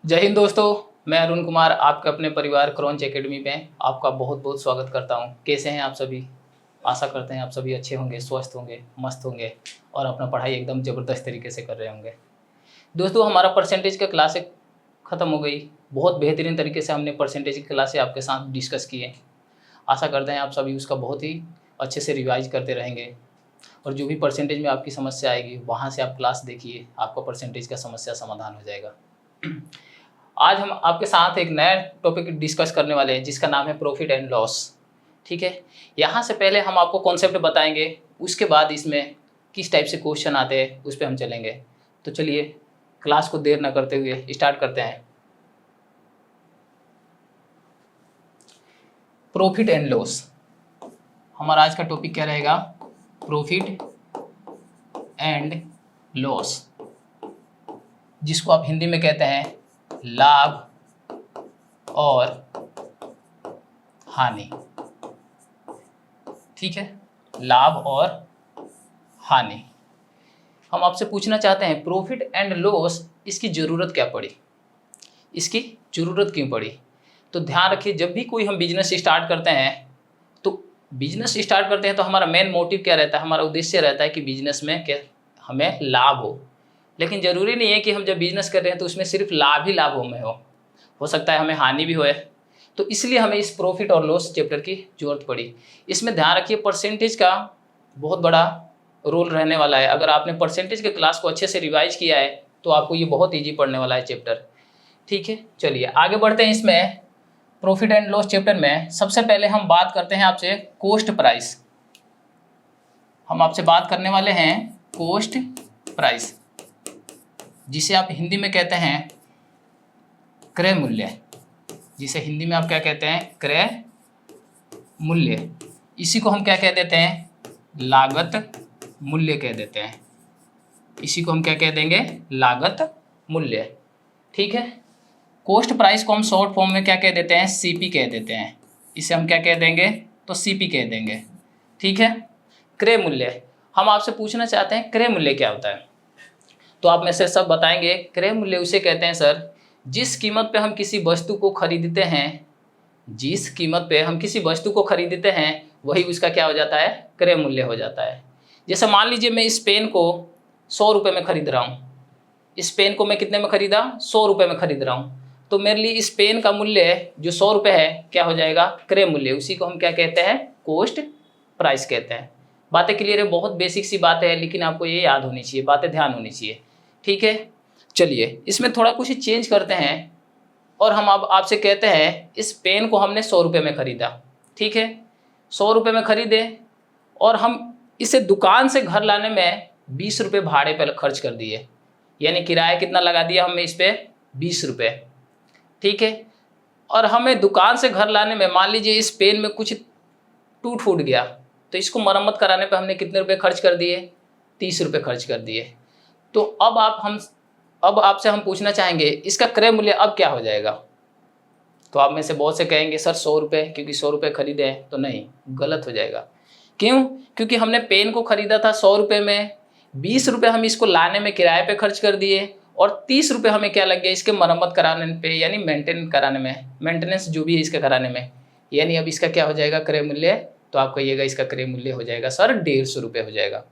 जय हिंद दोस्तों, मैं अरुण कुमार आपके अपने परिवार क्रॉन्च एकेडमी में आपका बहुत बहुत स्वागत करता हूं। कैसे हैं आप सभी? आशा करते हैं आप सभी अच्छे होंगे, स्वस्थ होंगे, मस्त होंगे और अपना पढ़ाई एकदम ज़बरदस्त तरीके से कर रहे होंगे। दोस्तों, हमारा परसेंटेज का क्लास ख़त्म हो गई। बहुत बेहतरीन तरीके से हमने परसेंटेज की क्लासें आपके साथ डिस्कस किए। आशा करते हैं आप सभी उसका बहुत ही अच्छे से रिवाइज करते रहेंगे और जो भी परसेंटेज में आपकी समस्या आएगी वहाँ से आप क्लास देखिए, आपका परसेंटेज का समस्या समाधान हो जाएगा। आज हम आपके साथ एक नया टॉपिक डिस्कस करने वाले हैं जिसका नाम है प्रॉफिट एंड लॉस। ठीक है, यहाँ से पहले हम आपको कॉन्सेप्ट बताएंगे, उसके बाद इसमें किस टाइप से क्वेश्चन आते हैं उस पर हम चलेंगे। तो चलिए क्लास को देर न करते हुए स्टार्ट करते हैं। प्रॉफिट एंड लॉस, हमारा आज का टॉपिक क्या रहेगा? प्रॉफिट एंड लॉस, जिसको आप हिंदी में कहते हैं लाभ और हानि। ठीक है, लाभ और हानि। हम आपसे पूछना चाहते हैं प्रॉफिट एंड लॉस, इसकी ज़रूरत क्या पड़ी, इसकी ज़रूरत क्यों पड़ी? तो ध्यान रखिए, जब भी कोई हम बिजनेस स्टार्ट करते हैं तो हमारा मेन मोटिव क्या रहता है? हमारा उद्देश्य रहता है कि बिजनेस में क्या हमें लाभ हो। लेकिन ज़रूरी नहीं है कि हम जब बिजनेस कर रहे हैं तो उसमें सिर्फ लाभ ही लाभ हमें हो सकता है हमें हानि भी होए। तो इसलिए हमें इस प्रॉफिट और लॉस चैप्टर की ज़रूरत पड़ी। इसमें ध्यान रखिए, परसेंटेज का बहुत बड़ा रोल रहने वाला है। अगर आपने परसेंटेज के क्लास को अच्छे से रिवाइज किया है तो आपको ये बहुत ईजी पढ़ने वाला है चैप्टर। ठीक है, चलिए आगे बढ़ते हैं। इसमें प्रॉफिट एंड लॉस चैप्टर में सबसे पहले हम बात करते हैं आपसे कॉस्ट प्राइस। हम आपसे बात करने वाले हैं कॉस्ट प्राइस, जिसे आप हिंदी में कहते हैं क्रय मूल्य। जिसे हिंदी में आप क्या कहते हैं? क्रय मूल्य। इसी को हम क्या कह देते हैं? लागत मूल्य कह देते हैं। इसी को हम क्या कह देंगे? लागत मूल्य। ठीक है, कॉस्ट प्राइस को हम शॉर्ट फॉर्म में क्या कह देते हैं? सीपी कह देते हैं। इसे हम क्या कह देंगे? तो सीपी कह देंगे। ठीक है, क्रय मूल्य। हम आपसे पूछना चाहते हैं क्रय मूल्य क्या होता है? तो आप में से सब बताएंगे क्रय मूल्य उसे कहते हैं सर, जिस कीमत पे हम किसी वस्तु को खरीदते हैं, जिस कीमत पे हम किसी वस्तु को खरीदते हैं वही उसका क्या हो जाता है? क्रय मूल्य हो जाता है। जैसे मान लीजिए मैं इस पेन को 100 रुपये में खरीद रहा हूँ। इस पेन को मैं कितने में खरीदा? 100 रुपये में खरीद रहा हूँ। तो मेरे लिए इस पेन का मूल्य जो 100 रुपये है क्या हो जाएगा? क्रय मूल्य। उसी को हम क्या कहते हैं? कॉस्ट प्राइस कहते हैं। बातें क्लियर है? बहुत बेसिक सी बात है, लेकिन आपको ये याद होनी चाहिए, बातें ध्यान होनी चाहिए। ठीक है, चलिए इसमें थोड़ा कुछ चेंज करते हैं और हम अब आपसे कहते हैं इस पेन को हमने 100 रुपये में खरीदा। ठीक है, 100 रुपये में खरीदे और हम इसे दुकान से घर लाने में 20 रुपये भाड़े पर खर्च कर दिए, यानी किराया कितना लगा दिया हमने इस पर? 20 रुपये। ठीक है, और हमें दुकान से घर लाने में मान लीजिए इस पेन में कुछ टूट फूट गया तो इसको मरम्मत कराने पर हमने कितने रुपये खर्च कर दिए? 30 रुपये खर्च कर दिए। तो अब आपसे हम पूछना चाहेंगे इसका क्रय मूल्य अब क्या हो जाएगा? तो आप में से बहुत से कहेंगे सर 100 रुपये, क्योंकि 100 रुपये खरीदे हैं। तो नहीं, गलत हो जाएगा। क्यों? क्योंकि हमने पेन को खरीदा था 100 रुपये में, 20 रुपये हम इसको लाने में किराए पे खर्च कर दिए और 30 रुपये हमें क्या लग गया? इसके मरम्मत कराने पे, यानी मेंटेनेंस जो भी है इसके कराने में। यानी अब इसका क्या हो जाएगा क्रय मूल्य? तो आप कहिएगा इसका क्रय मूल्य हो जाएगा सर 150 रुपये हो जाएगा।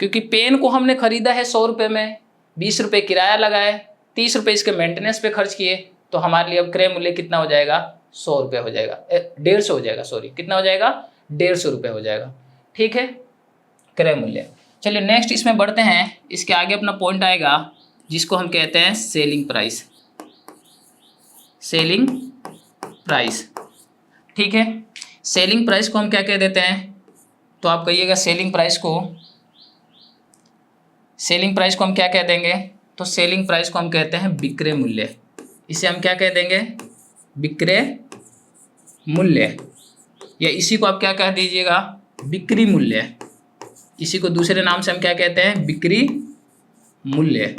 क्योंकि पेन को हमने खरीदा है 100 रुपये में, 20 रुपये किराया लगाए, 30 रुपये इसके मेंटेनेंस पे खर्च किए, तो हमारे लिए अब क्रय मूल्य कितना हो जाएगा? 100 रुपये हो जाएगा, 150 हो जाएगा, सॉरी कितना हो जाएगा? 150 रुपये हो जाएगा। ठीक है, क्रय मूल्य। चलिए नेक्स्ट इसमें बढ़ते हैं। इसके आगे अपना पॉइंट आएगा जिसको हम कहते हैं सेलिंग प्राइस। Selling price. ठीक है, सेलिंग प्राइस को हम क्या कह देते हैं? तो आप कहिएगा सेलिंग प्राइस को हम क्या कह देंगे? तो सेलिंग प्राइस को हम कहते हैं विक्रय मूल्य। इसे हम क्या कह देंगे? विक्रय मूल्य, या इसी को आप क्या कह दीजिएगा? बिक्री मूल्य। इसी को दूसरे नाम से हम क्या कहते हैं? बिक्री मूल्य।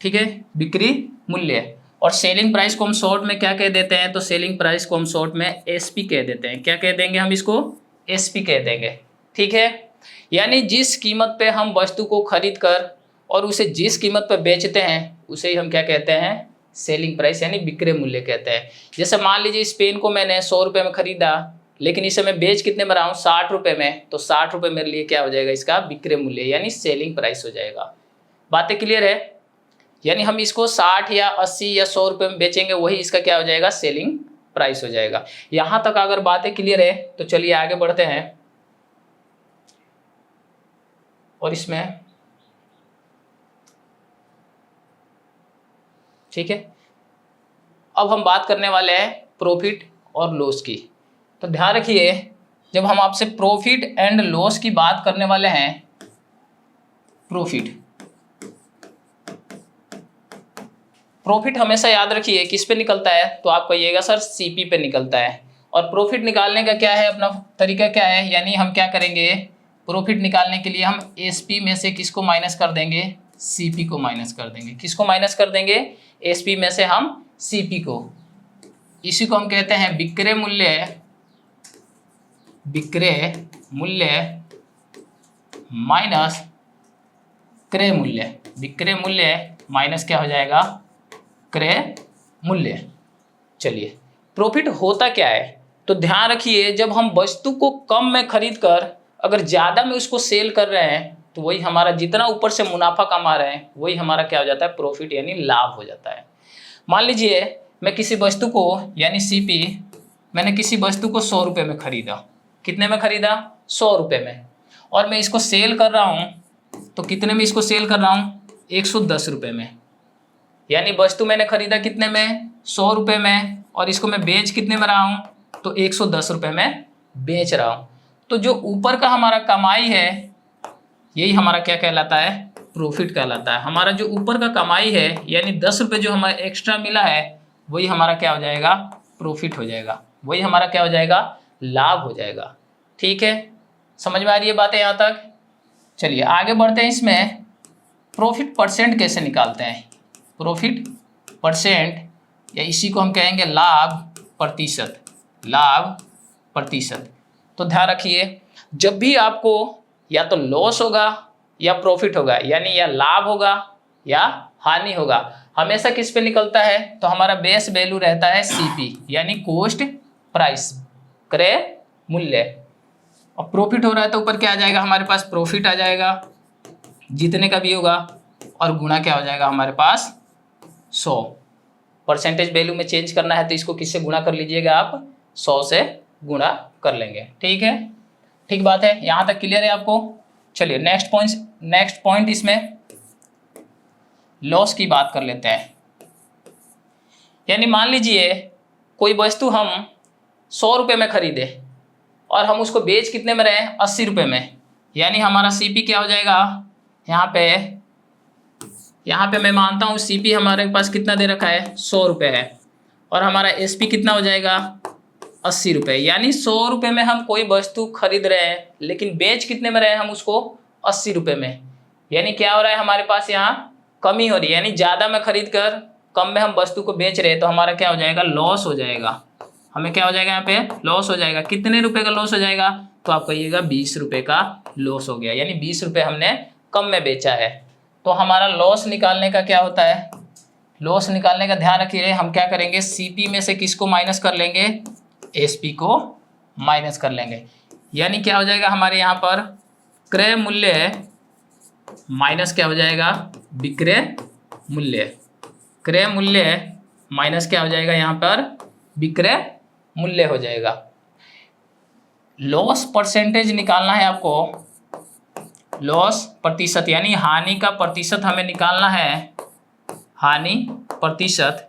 ठीक है, बिक्री मूल्य। और सेलिंग प्राइस को हम शॉर्ट में क्या कह देते हैं? तो सेलिंग प्राइस को हम शॉर्ट में एसपी कह देते हैं। क्या कह देंगे हम इसको? एसपी कह देंगे। ठीक है, यानी जिस कीमत पे हम वस्तु को खरीद कर और उसे जिस कीमत पर बेचते हैं उसे ही हम क्या कहते हैं, सेलिंग प्राइस यानी विक्रय मूल्य कहते हैं। जैसे मान लीजिए इस पेन को मैंने 100 रुपये में खरीदा, लेकिन इसे मैं बेच कितने में रहा हूँ, 60 रुपये में, तो 60 रुपये मेरे लिए क्या हो जाएगा, इसका विक्रय मूल्य यानी सेलिंग प्राइस हो जाएगा। बातें क्लियर है? यानी हम इसको 60 या 80 या 100 रुपये में बेचेंगे, वही इसका क्या हो जाएगा, सेलिंग प्राइस हो जाएगा। यहाँ तक अगर बातें क्लियर है तो चलिए आगे बढ़ते हैं और इसमें, ठीक है, अब हम बात करने वाले हैं प्रॉफिट और लॉस की। तो ध्यान रखिए, जब हम आपसे प्रॉफिट एंड लॉस की बात करने वाले हैं, प्रॉफिट हमेशा याद रखिए किस पे निकलता है, तो आप कहिएगा सर सीपी पे निकलता है। और प्रॉफिट निकालने का क्या है, अपना तरीका क्या है, यानी हम क्या करेंगे, प्रॉफिट निकालने के लिए हम एसपी में से किसको माइनस कर देंगे, सीपी को माइनस कर देंगे। किसको माइनस कर देंगे, एसपी में से हम सीपी को। इसी को हम कहते हैं विक्रय मूल्य, विक्रय मूल्य माइनस क्रय मूल्य, विक्रय मूल्य माइनस क्या हो जाएगा, क्रय मूल्य। चलिए प्रॉफिट होता क्या है, तो ध्यान रखिए, जब हम वस्तु को कम में खरीद कर अगर ज़्यादा में उसको सेल कर रहे हैं, तो वही हमारा जितना ऊपर से मुनाफा कमा रहे हैं वही हमारा क्या हो जाता है, प्रॉफिट यानी लाभ हो जाता है। मान लीजिए मैं किसी वस्तु को यानी सीपी, मैंने किसी वस्तु को 100 रुपये में खरीदा। कितने में खरीदा, 100 रुपये में, और मैं इसको सेल कर रहा हूँ, तो कितने में इसको सेल कर रहा हूँ, 110 रुपये में। यानी वस्तु मैंने खरीदा कितने में, 100 रुपये में, और इसको मैं बेच कितने में रहा हूँ, तो 110 रुपये में बेच रहा हूँ। तो जो ऊपर का हमारा कमाई है यही हमारा क्या कहलाता है, प्रॉफिट कहलाता है। हमारा जो ऊपर का कमाई है यानी 10 रुपये जो हमारा एक्स्ट्रा मिला है वही हमारा क्या हो जाएगा, प्रॉफिट हो जाएगा, वही हमारा क्या हो जाएगा, लाभ हो जाएगा। ठीक है, समझ में आ रही है बातें यहाँ तक? चलिए आगे बढ़ते हैं। इसमें प्रॉफिट परसेंट कैसे निकालते हैं, प्रॉफिट परसेंट या इसी को हम कहेंगे लाभ प्रतिशत, लाभ प्रतिशत। तो ध्यान रखिए, जब भी आपको या तो लॉस होगा या प्रॉफिट होगा, यानी या लाभ होगा या हानि होगा, हमेशा किस पे निकलता है, तो हमारा बेस वैल्यू रहता है सीपी यानी कॉस्ट प्राइस, क्रय मूल्य। और प्रॉफिट हो रहा है तो ऊपर क्या आ जाएगा, हमारे पास प्रॉफिट आ जाएगा जितने का भी होगा, और गुणा क्या हो जाएगा हमारे पास 100। परसेंटेज वैल्यू में चेंज करना है तो इसको किससे गुणा कर लीजिएगा आप, 100 से गुणा कर लेंगे। ठीक है, ठीक बात है, यहाँ तक क्लियर है आपको? चलिए नेक्स्ट पॉइंट इसमें लॉस की बात कर लेते हैं। यानी मान लीजिए कोई वस्तु हम 100 रुपये में खरीदे और हम उसको बेच कितने में रहे, 80 रुपये में, यानी हमारा सीपी क्या हो जाएगा, यहाँ पे मैं मानता हूँ सीपी हमारे पास कितना दे रखा है, 100 रुपये है, और हमारा एसपी कितना हो जाएगा, 80 रुपये। यानी 100 रुपये में हम कोई वस्तु खरीद रहे हैं लेकिन बेच कितने में रहे हैं हम उसको, 80 रुपये में। यानी क्या हो रहा है, हमारे पास यहाँ कमी हो रही है, यानी ज़्यादा में खरीद कर कम में हम वस्तु को बेच रहे हैं, तो हमारा क्या हो जाएगा, लॉस हो जाएगा। हमें क्या हो जाएगा, यहाँ पे लॉस हो जाएगा। कितने रुपए का लॉस हो जाएगा, तो आप कहिएगा 20 रुपये का लॉस हो गया, यानी 20 रुपये हमने कम में बेचा है। तो हमारा लॉस निकालने का क्या होता है, लॉस निकालने का ध्यान रखिए, हम क्या करेंगे, सीपी में से किसको माइनस कर लेंगे, एसपी को माइनस कर लेंगे। यानी क्या हो जाएगा हमारे यहाँ पर, क्रय मूल्य माइनस क्या हो जाएगा, विक्रय मूल्य, क्रय मूल्य माइनस क्या हो जाएगा यहाँ पर, विक्रय मूल्य हो जाएगा। लॉस परसेंटेज निकालना है आपको, लॉस प्रतिशत यानी हानि का प्रतिशत हमें निकालना है, हानि प्रतिशत।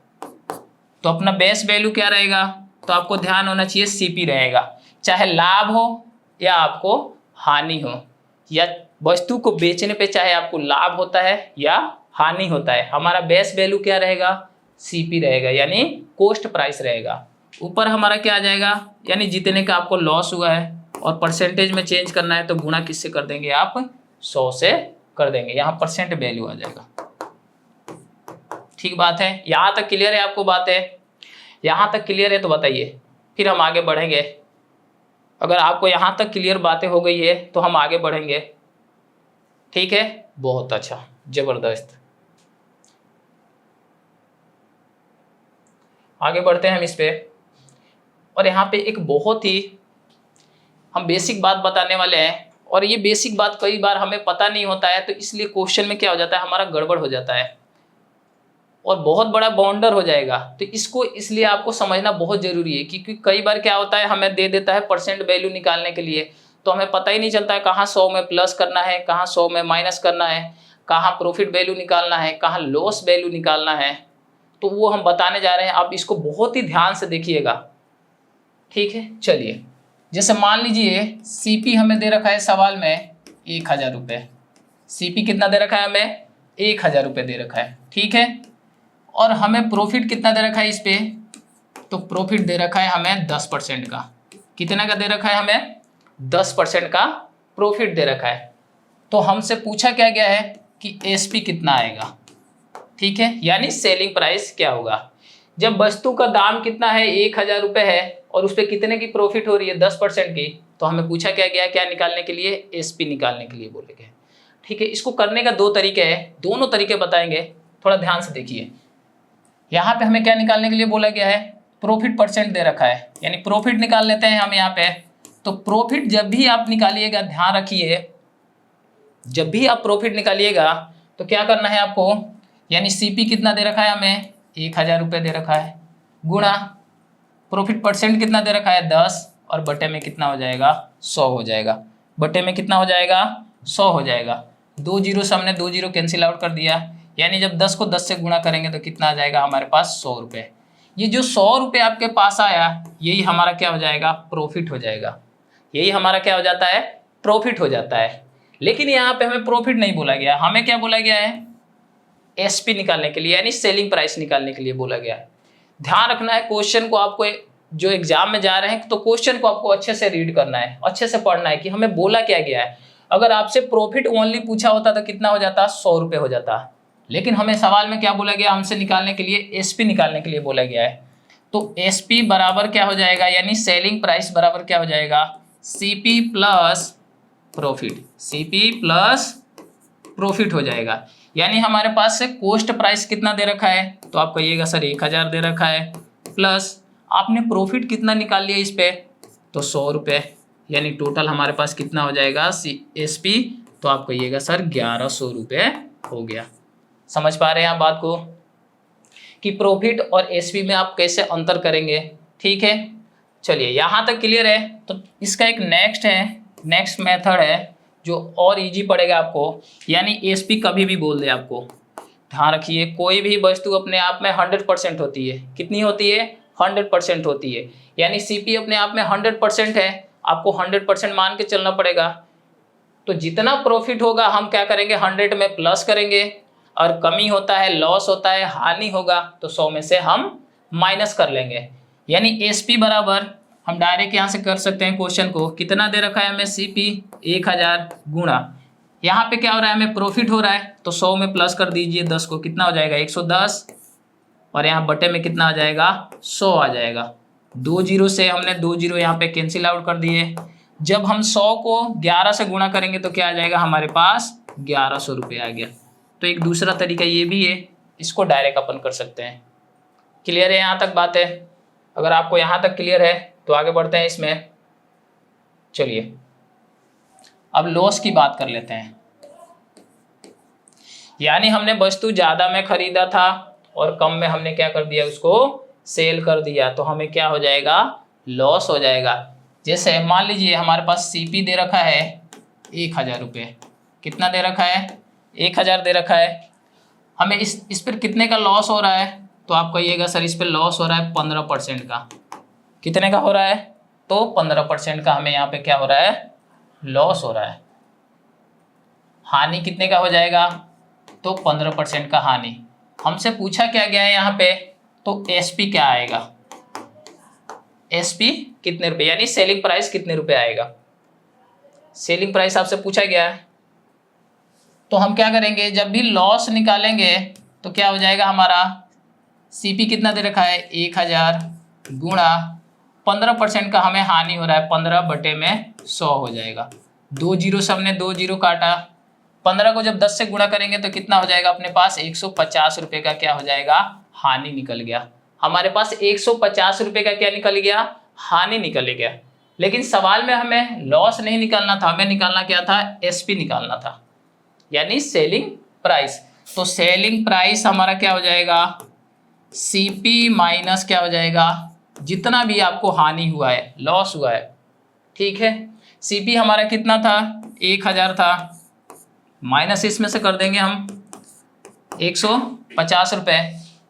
तो अपना बेस वैल्यू क्या रहेगा, तो आपको ध्यान होना चाहिए सीपी रहेगा, चाहे लाभ हो या आपको हानि हो, या वस्तु को बेचने पे चाहे आपको लाभ होता है या हानि होता है, हमारा बेस वैल्यू क्या रहेगा, सीपी रहेगा, यानी कॉस्ट प्राइस रहेगा। ऊपर हमारा क्या आ जाएगा, यानी जितने का आपको लॉस हुआ है, और परसेंटेज में चेंज करना है तो गुणा किससे कर देंगे आप, 100 से कर देंगे, यहाँ परसेंट वैल्यू आ जाएगा। ठीक बात है, यहाँ तक क्लियर है आपको बातें? यहाँ तक क्लियर है तो बताइए, फिर हम आगे बढ़ेंगे। अगर आपको यहाँ तक क्लियर बातें हो गई है तो हम आगे बढ़ेंगे। ठीक है, बहुत अच्छा। जबरदस्त। आगे बढ़ते हैं हम इस पे, और यहाँ पे एक बहुत ही हम बेसिक बात बताने वाले हैं, और ये बेसिक बात कई बार हमें पता नहीं होता है, तो इसलिए क्वेश्चन में क्या हो जाता है, हमारा गड़बड़ हो जाता है और बहुत बड़ा बाउंडर हो जाएगा। तो इसको इसलिए आपको समझना बहुत जरूरी है, क्योंकि कई बार क्या होता है, हमें दे देता है परसेंट वैल्यू निकालने के लिए, तो हमें पता ही नहीं चलता है कहाँ 100 में प्लस करना है, कहाँ 100 में माइनस करना है, कहाँ प्रॉफिट वैल्यू निकालना है, कहाँ लॉस वैल्यू निकालना है। तो वो हम बताने जा रहे हैं, आप इसको बहुत ही ध्यान से देखिएगा, ठीक है। चलिए, जैसे मान लीजिए सीपी हमें दे रखा है सवाल में 1000 रुपये, सीपी कितना दे रखा है हमें, 1000 रुपये दे रखा है, ठीक है। और हमें प्रॉफिट कितना दे रखा है इस पे, तो प्रॉफिट दे रखा है हमें 10% का। कितना का दे रखा है हमें, 10% का प्रॉफिट दे रखा है। तो हमसे पूछा क्या गया है कि एसपी कितना आएगा, ठीक है, यानी सेलिंग प्राइस क्या होगा। जब वस्तु का दाम कितना है, 1000 रुपये है, और उस पर कितने की प्रॉफिट हो रही है, 10% की, तो हमें पूछा क्या गया, क्या निकालने के लिए, एसपी निकालने के लिए बोले गए, ठीक है। इसको करने का 2 तरीके हैं, दोनों तरीके बताएंगे, थोड़ा ध्यान से देखिए। यहाँ पे हमें क्या निकालने के लिए बोला गया है, प्रॉफिट परसेंट दे रखा है, यानी प्रॉफिट निकाल लेते हैं हम यहाँ पे। तो प्रॉफिट जब भी आप निकालिएगा, ध्यान रखिए, जब भी आप प्रॉफिट निकालिएगा तो क्या करना है आपको, यानी सीपी कितना दे रखा है हमें, 1000 रुपये दे रखा है, गुणा प्रॉफिट परसेंट कितना दे रखा है 10, और बटे में कितना हो जाएगा, 100 हो जाएगा, बटे में कितना हो जाएगा, 100 हो जाएगा। 2 जीरो से हमने 2 जीरो कैंसिल आउट कर दिया, यानी जब 10 को 10 से गुणा करेंगे तो कितना आ जाएगा हमारे पास, 100 रुपये। ये जो 100 रुपये आपके पास आया, यही हमारा क्या हो जाएगा, प्रॉफिट हो जाएगा, यही हमारा क्या हो जाता है, प्रॉफिट हो जाता है। लेकिन यहाँ पे हमें प्रॉफिट नहीं बोला गया, हमें क्या बोला गया है, एसपी निकालने के लिए, यानी सेलिंग प्राइस निकालने के लिए बोला गया है। ध्यान रखना है, क्वेश्चन को आपको जो एग्जाम में जा रहे हैं, तो क्वेश्चन को आपको अच्छे से रीड करना है, अच्छे से पढ़ना है कि हमें बोला क्या गया है। अगर आपसे प्रॉफिट ओनली पूछा होता तो कितना हो जाता, 100 रुपये हो जाता, लेकिन हमें सवाल में क्या बोला गया, हमसे निकालने के लिए एसपी निकालने के लिए बोला गया है। तो एसपी बराबर क्या हो जाएगा, यानी सेलिंग प्राइस बराबर क्या हो जाएगा, CP plus profit, CP plus profit हो जाएगा। यानी हमारे पास से कॉस्ट प्राइस कितना दे रखा है, तो आप कहिएगा सर 1000 दे रखा है, प्लस आपने प्रॉफिट कितना निकाल लिया इस पे, तो 100 रुपये, यानी टोटल हमारे पास कितना हो जाएगा एसपी, तो आप कहिएगा सर 1100 रुपये हो गया। समझ पा रहे हैं आप बात को, कि प्रॉफिट और एसपी में आप कैसे अंतर करेंगे, ठीक है। चलिए, यहाँ तक क्लियर है। तो इसका एक नेक्स्ट मेथड है जो और इजी पड़ेगा आपको, यानी एसपी कभी भी बोल दे आपको। ध्यान रखिए, कोई भी वस्तु अपने आप में 100% होती है, कितनी होती है, 100% होती है, यानी सीपी अपने आप में 100% है, आपको 100% मान के चलना पड़ेगा। तो जितना प्रॉफिट होगा हम क्या करेंगे, 100 में प्लस करेंगे, और कमी होता है, लॉस होता है, हानि होगा, तो 100 में से हम माइनस कर लेंगे। यानी एसपी बराबर, हम डायरेक्ट यहाँ से कर सकते हैं क्वेश्चन को, कितना दे रखा है हमें सीपी 1000, गुणा यहाँ पे क्या हो रहा है, हमें प्रॉफिट हो रहा है, तो 100 में प्लस कर दीजिए 10 को, कितना हो जाएगा 110, और यहाँ बटे में कितना आ जाएगा, 100 आ जाएगा। 2 जीरो से हमने 2 जीरो यहाँ पे कैंसिल आउट कर दिए। जब हम 100 को 11 से गुणा करेंगे तो क्या आ जाएगा हमारे पास, 1100 रुपये आ गया। तो एक दूसरा तरीका ये भी है, इसको डायरेक्ट अपन कर सकते हैं। क्लियर है यहाँ तक बात है? अगर आपको यहाँ तक क्लियर है तो आगे बढ़ते हैं इसमें। चलिए, अब लॉस की बात कर लेते हैं। यानी हमने वस्तु ज़्यादा में खरीदा था और कम में हमने क्या कर दिया, उसको सेल कर दिया, तो हमें क्या हो जाएगा, लॉस हो जाएगा। जैसे मान लीजिए हमारे पास सीपी दे रखा है 1000 रुपये, कितना दे रखा है, 1000 दे रखा है, हमें इस पर कितने का लॉस हो रहा है, तो आप कहिएगा सर इस पर लॉस हो रहा है 15% का। कितने का हो रहा है, तो 15% का हमें यहाँ पे क्या हो रहा है, लॉस हो रहा है। हानि कितने का हो जाएगा, तो 15% का हानि। हमसे पूछा क्या गया है यहाँ पे, तो एसपी क्या आएगा, एसपी कितने रुपए, यानी सेलिंग प्राइस कितने रुपए आएगा। सेलिंग प्राइस आपसे पूछा गया है, तो हम क्या करेंगे, जब भी लॉस निकालेंगे तो क्या हो जाएगा हमारा, सीपी कितना दे रखा है 1000, गुणा 15% का हमें हानि हो रहा है, 15 बटे में 100 हो जाएगा। 2 जीरो से हमने 2 जीरो काटा, 15 को जब 10 से गुणा करेंगे तो कितना हो जाएगा अपने पास 150 रुपये का क्या हो जाएगा, हानि निकल गया। हमारे पास 150 रुपये का क्या निकल गया, हानि निकल गया। लेकिन सवाल में हमें लॉस नहीं निकालना था, हमें निकालना क्या था, एसपी निकालना था, यानी सेलिंग प्राइस। तो सेलिंग प्राइस हमारा क्या हो जाएगा, सीपी माइनस क्या हो जाएगा, जितना भी आपको हानि हुआ है, लॉस हुआ है, ठीक है। सीपी हमारा कितना था, 1000 था, माइनस इसमें से कर देंगे हम 150 रुपये,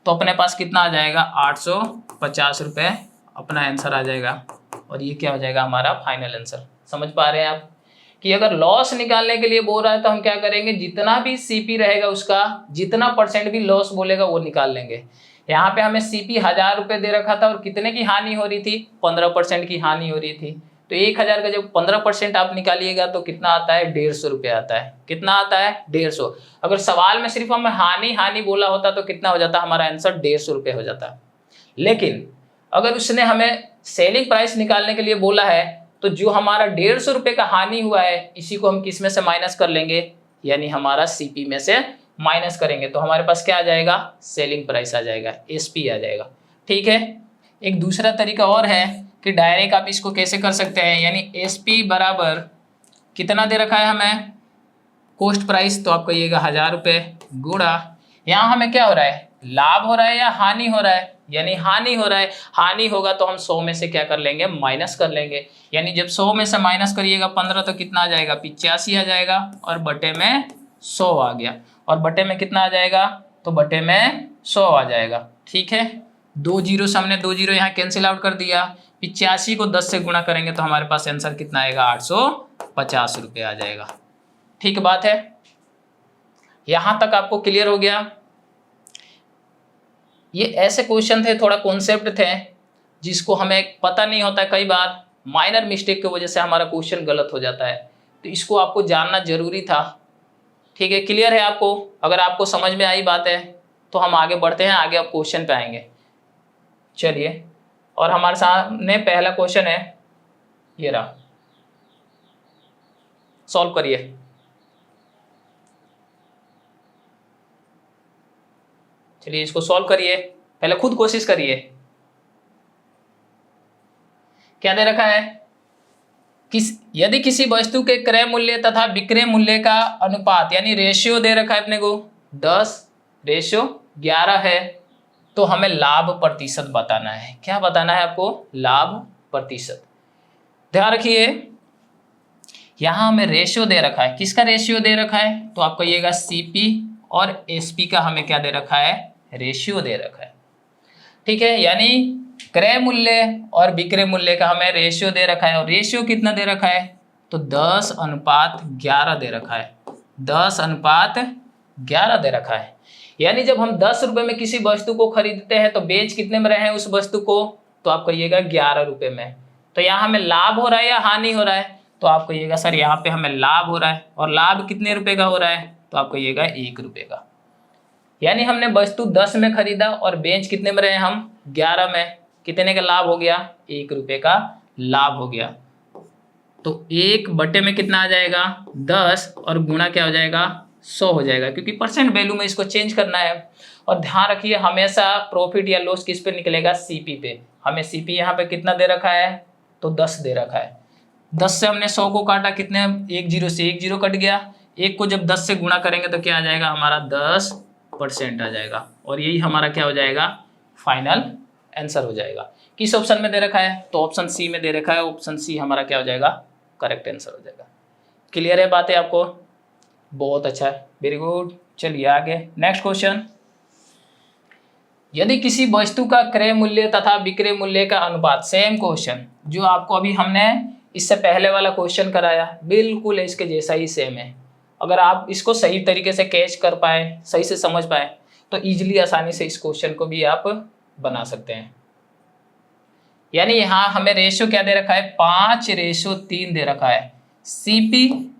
तो अपने पास कितना आ जाएगा, 850 रुपये अपना आंसर आ जाएगा। और ये क्या हो जाएगा हमारा फाइनल आंसर। समझ पा रहे हैं आप कि अगर लॉस निकालने के लिए बोल रहा है तो हम क्या करेंगे, जितना भी सीपी रहेगा उसका जितना परसेंट भी लॉस बोलेगा वो निकाल लेंगे। यहाँ पे हमें सीपी 1000 रुपये दे रखा था और कितने की हानि हो रही थी, 15% की हानि हो रही थी। तो 1000 का जब 15% आप निकालिएगा तो कितना आता है, 150 रुपये आता है। कितना आता है, 150। अगर सवाल में सिर्फ हमें हानि हानि बोला होता तो कितना हो जाता, हमारा आंसर 150 रुपये हो जाता। लेकिन अगर उसने हमें सेलिंग प्राइस निकालने के लिए बोला है तो जो हमारा 150 रुपये का हानि हुआ है इसी को हम किस में से माइनस कर लेंगे, यानी हमारा सीपी में से माइनस करेंगे। तो हमारे पास क्या आ जाएगा, सेलिंग प्राइस आ जाएगा, एसपी आ जाएगा। ठीक है। एक दूसरा तरीका और है कि डायरेक्ट आप इसको कैसे कर सकते हैं, यानी एसपी बराबर कितना दे रखा है हमें, कॉस्ट प्राइस, तो आप कहिएगा 1000 रुपये गुणा, यहाँ हमें क्या हो रहा है, लाभ हो रहा है या हानि हो रहा है, यानी हानि हो रहा है। हानि होगा तो हम 100 में से क्या कर लेंगे, माइनस कर लेंगे। यानी जब 100 में से माइनस करिएगा 15 तो कितना आ जाएगा, 85 आ जाएगा, और बटे में 100 आ गया, और बटे में कितना आ जाएगा, तो बटे में 100 आ जाएगा। ठीक है, 2 जीरो सामने, 2 जीरो यहाँ कैंसिल आउट कर दिया। 85 को 10 से गुणा करेंगे तो हमारे पास आंसर कितना आएगा, 850 रुपये आ जाएगा। ठीक बात है, यहां तक आपको क्लियर हो गया। ये ऐसे क्वेश्चन थे, थोड़ा कॉन्सेप्ट थे जिसको हमें पता नहीं होता, कई बार माइनर मिस्टेक की वजह से हमारा क्वेश्चन गलत हो जाता है, तो इसको आपको जानना जरूरी था। ठीक है, क्लियर है आपको? अगर आपको समझ में आई बात है तो हम आगे बढ़ते हैं, आगे अब क्वेश्चन पे आएंगे। चलिए, और हमारे सामने पहला क्वेश्चन है, ये रहा, सॉल्व करिए। चलिए इसको सॉल्व करिए, पहले खुद कोशिश करिए। क्या दे रखा है, यदि किसी वस्तु के क्रय मूल्य तथा विक्रय मूल्य का अनुपात यानी रेशियो दे रखा है अपने को 10:11 है, तो हमें लाभ प्रतिशत बताना है। क्या बताना है आपको, लाभ प्रतिशत। ध्यान रखिए, यहां हमें रेशियो दे रखा है, किसका रेशियो दे रखा है, तो आप कहिएगा सीपी, और एसपी का हमें क्या दे रखा है, रेशियो दे रखा है। ठीक है, यानी क्रय मूल्य और विक्रय मूल्य का हमें रेशियो दे रखा है, और रेशियो कितना दे रखा है, तो 10:11 दे रखा है, 10:11 दे रखा है। यानी जब हम 10 रुपये में किसी वस्तु को खरीदते हैं तो बेच कितने में रहे हैं उस वस्तु को, तो आप कहिएगा 11 रुपये में। तो यहाँ हमें लाभ हो रहा है या हानि हो रहा है, तो आप कहिएगा सर यहाँ पे हमें लाभ हो रहा है, और लाभ कितने रुपए का हो रहा है, तो आप कहिएगा 1 रुपये का। यानी हमने वस्तु 10 में खरीदा और बेच कितने में रहे हम, 11 में। कितने का लाभ हो गया, 1 रुपये का लाभ हो गया। तो 1 बटे में कितना आ जाएगा, 10, और गुणा क्या हो जाएगा, 100 हो जाएगा, क्योंकि परसेंट वैल्यू में इसको चेंज करना है। और ध्यान रखिए, हमेशा प्रॉफिट या लॉस किस पे निकलेगा, सीपी पे। हमें सीपी यहाँ पे कितना दे रखा है, तो 10 दे रखा है। 10 से हमने 100 को काटा, कितने, 1 जीरो से 1 जीरो कट गया। 1 को जब 10 से गुणा करेंगे तो क्या आ जाएगा, हमारा 10% आ जाएगा, और यही हमारा क्या हो जाएगा, फाइनल आंसर हो जाएगा। किस ऑप्शन में दे रखा है, तो ऑप्शन सी में दे रखा है। ऑप्शन सी हमारा क्या हो जाएगा, करेक्ट आंसर हो जाएगा। क्लियर है बातें आपको? बहुत अच्छा है, वेरी गुड। चलिए आगे, नेक्स्ट क्वेश्चन। यदि किसी वस्तु का क्रय मूल्य तथा विक्रय मूल्य का अनुपात, सेम क्वेश्चन जो आपको अभी हमने इससे पहले वाला क्वेश्चन कराया, बिल्कुल इसके जैसा ही सेम है। अगर आप इसको सही तरीके से कैच कर पाए, सही से समझ पाए, तो इजीली आसानी से इस क्वेश्चन को भी आप बना सकते हैं। यानी यहाँ हमें रेशियो क्या दे रखा है, 5:3 दे रखा है। सीपी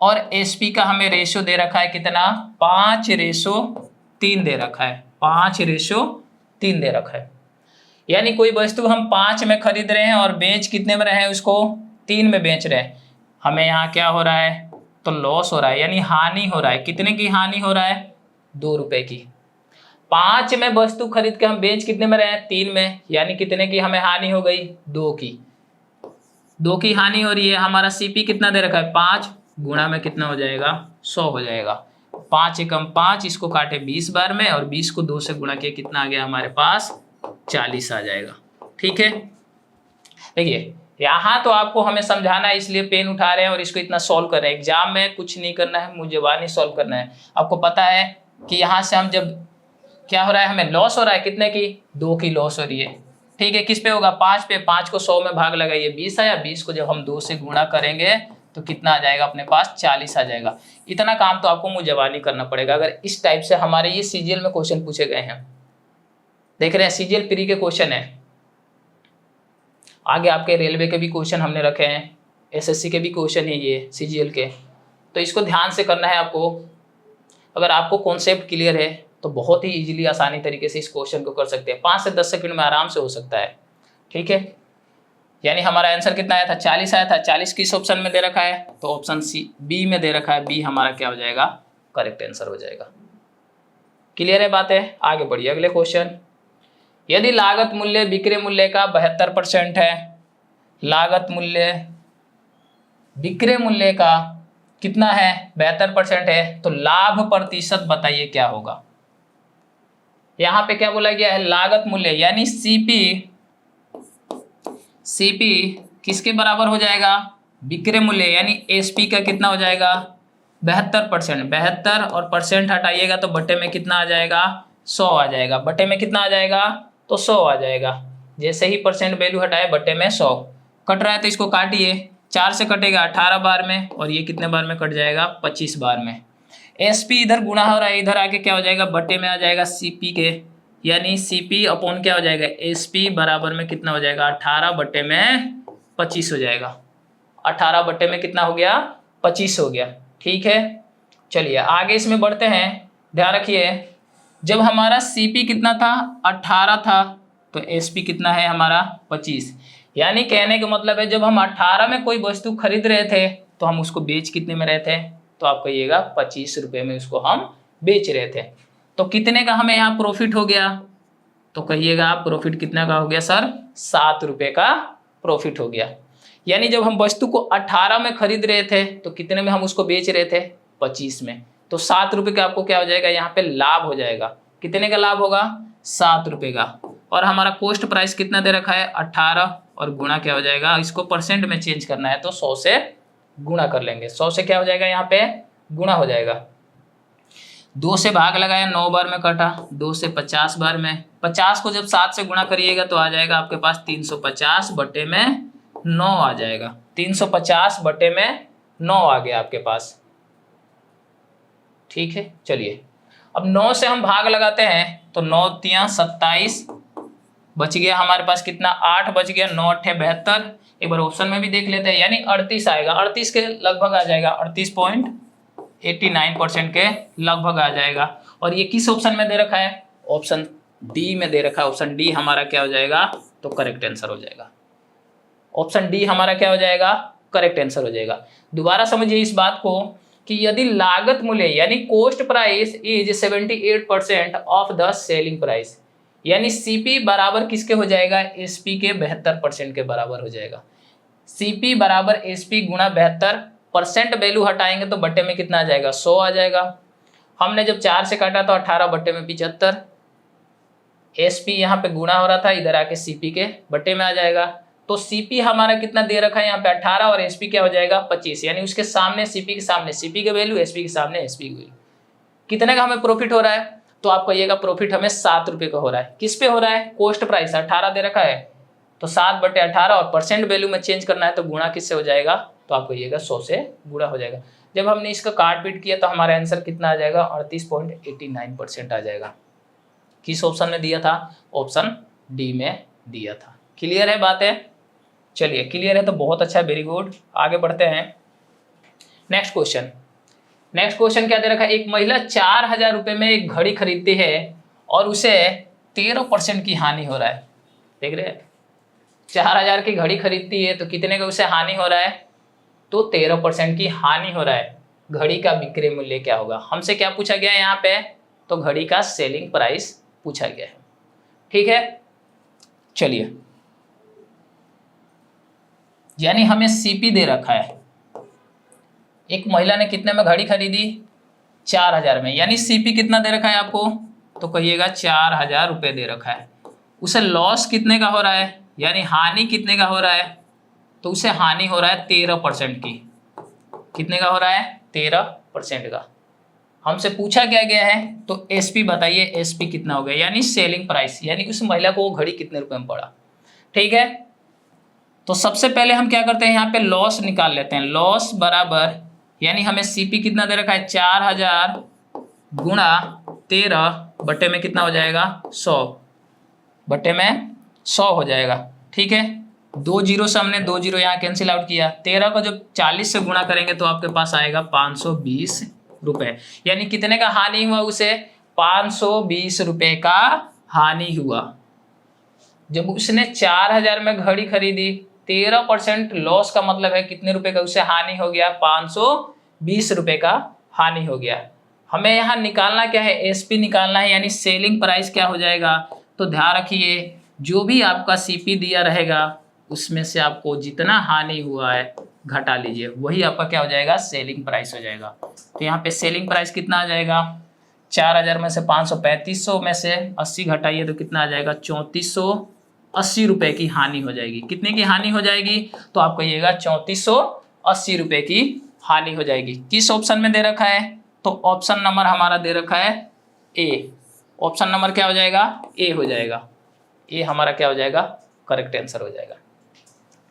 और एसपी का हमें रेशियो दे रखा है कितना, 5:3 दे रखा है, 5:3 दे रखा है। यानी कोई वस्तु हम 5 में खरीद रहे हैं और बेच कितने में रहे हैं, उसको 3 में बेच रहे हैं। हमें यहाँ क्या हो रहा है, तो लॉस हो रहा है, यानी हानि हो रहा है। कितने की हानि हो रहा है? 2 रुपए की। 5 में वस्तु खरीद के हम बेच कितने में रहे हैं? 3 में, यानी कितने की हमें हानि हो गई? 2 की। 2 की हानि हो रही है। हमारा सीपी कितना दे रखा है? 5 गुणा में कितना हो जाएगा? 100 हो जाएगा। 5 एकम 5, इसको काटे 20 बार में और 20 को 2 से गुणा किया, कितना आ गया हमारे पास? 40 आ जाएगा। ठीक है, देखिए यहाँ तो आपको हमें समझाना है, इसलिए पेन उठा रहे हैं और इसको इतना सॉल्व कर रहे हैं। एग्जाम में कुछ नहीं करना है, मुझे सॉल्व करना है। आपको पता है कि यहाँ से हम जब क्या हो रहा है, हमें लॉस हो रहा है, कितने की? 2 की लॉस हो रही है। ठीक है, किस पे होगा? 5 पे। 5 को 100 में भाग लगाइए, 20 आया। 20 को जब हम 2 से गुणा करेंगे तो कितना आ जाएगा अपने पास? 40 आ जाएगा। इतना काम तो आपको मुझे करना पड़ेगा अगर इस टाइप से हमारे ये सीजीएल में क्वेश्चन पूछे गए हैं। देख रहे हैं, सीजीएल प्री के क्वेश्चन है। आगे आपके रेलवे के भी क्वेश्चन हमने रखे हैं, एसएससी के भी क्वेश्चन है ये सीजीएल के, तो इसको ध्यान से करना है आपको। अगर आपको कॉन्सेप्ट क्लियर है तो बहुत ही इजीली, आसानी तरीके से इस क्वेश्चन को कर सकते हैं। 5 से 10 सेकंड में आराम से हो सकता है। ठीक है, यानी हमारा आंसर कितना आया था? 40 आया था। 40 किस ऑप्शन में दे रखा है? तो ऑप्शन सी, बी में दे रखा है। बी हमारा क्या हो जाएगा? करेक्ट आंसर हो जाएगा। क्लियर है बातें? आगे बढ़िए अगले क्वेश्चन। यदि लागत मूल्य विक्रय मूल्य का 72% है, लागत मूल्य विक्रय मूल्य का कितना है? 72% है, तो लाभ प्रतिशत बताइए क्या होगा? यहाँ पे क्या बोला गया है? लागत मूल्य यानी सीपी। सीपी किसके बराबर हो जाएगा? विक्रय मूल्य यानी एसपी का कितना हो जाएगा? 72%। 72 और परसेंट हटाइएगा तो बटे में कितना आ जाएगा? 100 आ जाएगा। बटे में कितना आ जाएगा? तो 100 आ जाएगा। जैसे ही परसेंट वैल्यू हटाए, बटे में 100 कट रहा है तो इसको काटिए। 4 से कटेगा 18 बार में, और ये कितने बार में कट जाएगा? 25 बार में। एसपी इधर गुणा हो रहा है, इधर आके क्या हो जाएगा? बटे में आ जाएगा सीपी के, यानी सीपी अपॉन क्या हो जाएगा? एसपी बराबर में कितना हो जाएगा? 18 बटे में 25 हो जाएगा। 18 बटे में कितना हो गया? 25 हो गया। ठीक है, चलिए आगे इसमें बढ़ते हैं। ध्यान रखिए, जब हमारा सीपी कितना था? 18 था, तो एसपी कितना है हमारा? 25। यानी कहने का मतलब है जब हम 18 में कोई वस्तु खरीद रहे थे तो हम उसको बेच कितने में रहे थे? तो आप कहिएगा 25 रुपये में उसको हम बेच रहे थे। तो कितने का हमें यहाँ प्रॉफिट हो गया? तो कहिएगा आप प्रॉफिट कितना का हो गया सर? 7 रुपये का प्रॉफिट हो गया। यानी जब हम वस्तु को 18 में खरीद रहे थे तो कितने में हम उसको बेच रहे थे? 25 में। तो 7 रुपये का आपको क्या हो जाएगा? यहाँ पे लाभ हो जाएगा। कितने का लाभ होगा? 7 रुपये का। और हमारा कॉस्ट प्राइस कितना दे रखा है? 18, और गुणा क्या हो जाएगा? इसको परसेंट में चेंज करना है तो 100 से गुणा कर लेंगे। 100 से क्या हो जाएगा? यहाँ पे गुणा हो जाएगा। 2 से भाग लगाया, 9 बार में कटा। 2 से 50 बार में, 50 को जब 7 से गुणा करिएगा तो आ जाएगा आपके पास 350 बटे में 9 आ जाएगा। 350 बटे में 9 आ गया आपके पास। ठीक है, चलिए अब 9 से हम भाग लगाते हैं तो 9 तियां 27 बच गया हमारे पास। कितना? 8 बच गया। 9 8 72। एक बार ऑप्शन में भी देख लेते हैं, यानी 38 आएगा। 38 के लगभग आ जाएगा, 38.89% के लगभग आ जाएगा। और ये किस ऑप्शन में दे रखा है? ऑप्शन डी में दे रखा है। ऑप्शन डी हमारा क्या हो जाएगा? तो करेक्ट आंसर हो जाएगा। ऑप्शन डी हमारा क्या हो जाएगा? करेक्ट आंसर हो जाएगा। दोबारा समझिए इस बात को कि यदि लागत मूल्य यानी cost price is 78% of the selling price, यानी सीपी बराबर किसके हो जाएगा? एसपी के 72% के बराबर हो जाएगा। सीपी बराबर एसपी गुणा 72, परसेंट वैल्यू हटाएंगे तो बटे में कितना आ जाएगा? 100 आ जाएगा। हमने जब 4 से काटा तो 18 बटे में 75। एसपी यहाँ पे गुणा हो रहा था, इधर आके सीपी के बटे में आ जाएगा। तो सीपी हमारा कितना दे रखा है यहाँ पे? 18, और एसपी क्या हो जाएगा? 25। यानी उसके सामने सीपी के सामने सीपी के वैल्यू, एसपी के सामने एसपी की वैल्यू। कितने का हमें प्रॉफिट हो रहा है? तो आप कहिएगा प्रॉफिट हमें 7 रुपये का हो रहा है। किस पे हो रहा है? कॉस्ट प्राइस 18 दे रखा है, तो 7 बटे 18, और परसेंट वैल्यू में चेंज करना है तो गुणा किससे हो जाएगा? तो आप कहिएगा 100 से गुणा हो जाएगा। जब हमने इसका काट पीट किया तो हमारा आंसर कितना आ जाएगा? 38.89% आ जाएगा। किस ऑप्शन में दिया था? ऑप्शन डी में दिया था। क्लियर है बातें? चलिए क्लियर है तो बहुत अच्छा, वेरी गुड। आगे बढ़ते हैं। Next question. नेक्स्ट क्वेश्चन क्या दे रखा है? एक महिला 4000 रुपये में एक घड़ी खरीदती है और उसे 13% की हानि हो रहा है। देख रहे हैं, 4000 की घड़ी खरीदती है तो कितने का उसे हानि हो रहा है? तो 13% की हानि हो रहा है। घड़ी का विक्रय मूल्य क्या होगा। हमसे क्या पूछा गया है यहाँ पे, तो घड़ी का सेलिंग प्राइस पूछा गया है। ठीक है, चलिए, यानी हमें सीपी दे रखा है, एक महिला ने कितने में घड़ी खरीदी, 4000 में, यानी सीपी कितना दे रखा है आपको, तो कहिएगा 4000 रुपये दे रखा है। उसे लॉस कितने का हो रहा है, यानी हानि कितने का हो रहा है, तो उसे हानि हो रहा है 13% की। कितने का हो रहा है, 13% का। हमसे पूछा क्या गया है, तो एसपी बताइए, एसपी कितना हो गया, यानी सेलिंग प्राइस, यानी उस महिला को वो घड़ी कितने रुपए में पड़ा। ठीक है, तो सबसे पहले हम क्या करते हैं, यहाँ पे लॉस निकाल लेते हैं। लॉस बराबर, यानी हमें सीपी कितना दे रखा है, 4000 गुणा 13 बटे में कितना हो जाएगा, 100 बटे में 100 हो जाएगा। ठीक है, 2 जीरो से हमने 2 जीरो यहाँ कैंसिल आउट किया। 13 को जब 40 से गुणा करेंगे तो आपके पास आएगा 520 रुपये, यानी कितने का हानि हुआ, उसे 520 रुपये का हानि हुआ। जब उसने 4000 में घड़ी खरीदी, 13% लॉस का मतलब है कितने रुपए का उसे हानि हो गया, 520 रुपये का हानि हो गया। हमें यहाँ निकालना क्या है, एसपी निकालना है, यानी सेलिंग प्राइस क्या हो जाएगा। तो ध्यान रखिए, जो भी आपका सीपी दिया रहेगा उसमें से आपको जितना हानि हुआ है घटा लीजिए, वही आपका क्या हो जाएगा, सेलिंग प्राइस हो जाएगा। तो यहाँ पे सेलिंग प्राइस कितना आ जाएगा, 4000 में से 3500 में से 80 घटाइए तो कितना आ जाएगा, 3480 रुपये की हानि हो जाएगी। कितने की हानि हो जाएगी, तो आप कहिएगा 3480 रुपये की हानि हो जाएगी। किस ऑप्शन में दे रखा है, तो ऑप्शन नंबर हमारा दे रखा है ए। ऑप्शन नंबर क्या हो जाएगा, ए हो जाएगा। ए हमारा क्या हो जाएगा, करेक्ट आंसर हो जाएगा।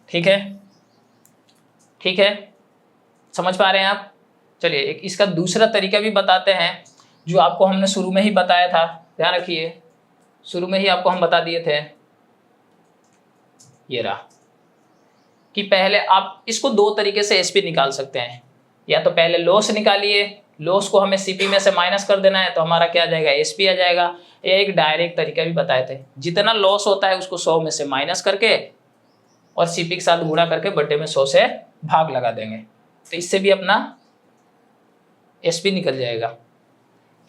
ठीक है, ठीक है, समझ पा रहे हैं आप। चलिए एक इसका दूसरा तरीका भी बताते हैं, जो आपको हमने शुरू में ही बताया था। ध्यान रखिए, शुरू में ही आपको हम बता दिए थे, ये रहा, कि पहले आप इसको 2 तरीके से एसपी निकाल सकते हैं। या तो पहले लॉस निकालिए, लॉस को हमें सीपी में से माइनस कर देना है, तो हमारा क्या आ जाएगा, एसपी आ जाएगा। या एक डायरेक्ट तरीका भी बताए थे, जितना लॉस होता है उसको 100 में से माइनस करके और सीपी के साथ गुणा करके बटे में 100 से भाग लगा देंगे, तो इससे भी अपना एसपी निकल जाएगा।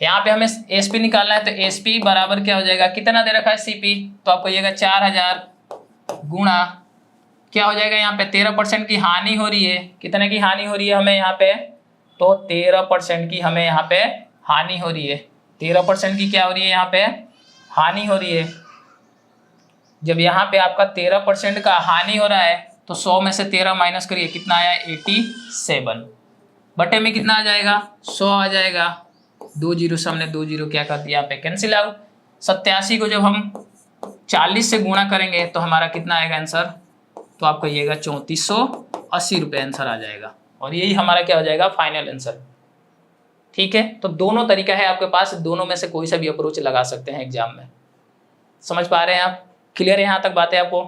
यहाँ पे हमें एसपी निकालना है, तो एसपी बराबर क्या हो जाएगा, कितना दे रखा है सीपी, तो आप कहिएगा 4000 गुणा क्या हो जाएगा, यहाँ पे 13% की हानि हो रही है। कितने की हानि हो रही है हमें यहाँ पे, तो 13% की हमें यहाँ पे हानि हो रही है। 13% की क्या हो रही है, यहाँ पे हानि हो रही है। जब यहाँ पे आपका 13% का हानि हो रहा है, तो 100 में से 13 माइनस करिए, कितना आया, 87 बटे में कितना आ जाएगा, 100 आ जाएगा। 2 जीरो से हमने 2 जीरो क्या कर दिया, यहाँ पे कैंसिल आउट। 87 को जब हम 40 से गुणा करेंगे तो हमारा कितना आएगा आंसर, तो आप कहिएगा 3480 रुपये आंसर आ जाएगा। और यही हमारा क्या हो जाएगा, फाइनल आंसर। ठीक है, तो दोनों तरीका है आपके पास, दोनों में से कोई सा भी अप्रोच लगा सकते हैं एग्जाम में। समझ पा रहे हैं आप, क्लियर है यहाँ तक बातें आपको,